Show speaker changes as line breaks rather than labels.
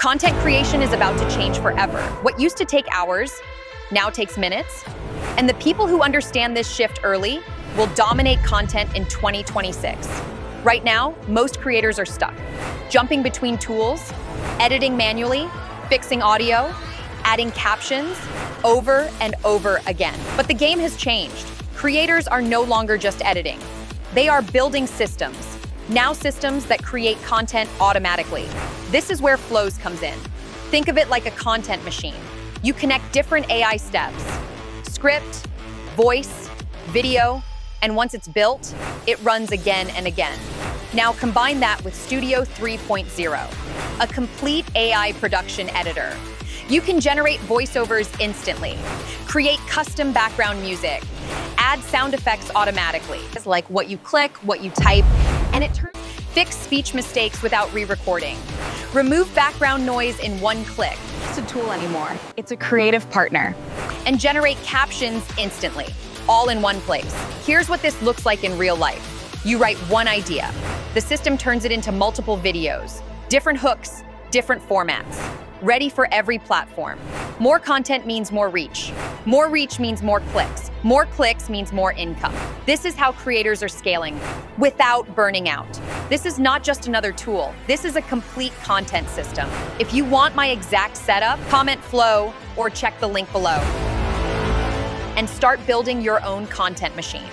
Content creation is about to change forever. What used to take hours now takes minutes. And the people who understand this shift early will dominate content in 2026. Right now, most creators are stuck, jumping between tools, editing manually, fixing audio, adding captions over and over again. But the game has changed. Creators are no longer just editing. They are building systems. Now systems that create content automatically. This is where Flows comes in. Think of it like a content machine. You connect different AI steps, script, voice, video, and once it's built, it runs again and again. Now combine that with Studio 3.0, a complete AI production editor. You can generate voiceovers instantly, create custom background music, add sound effects automatically. It's like what you click, what you type, and it turns fix speech mistakes without re-recording. Remove background noise in one click.
It's a tool anymore. It's a creative partner.
And generate captions instantly, all in one place. Here's what this looks like in real life. You write one idea. The system turns it into multiple videos, different hooks, different formats, ready for every platform. More content means more reach. More reach means more clicks. More clicks means more income. This is how creators are scaling without burning out. This is not just another tool. This is a complete content system. If you want my exact setup, comment Flow or check the link below and start building your own content machine.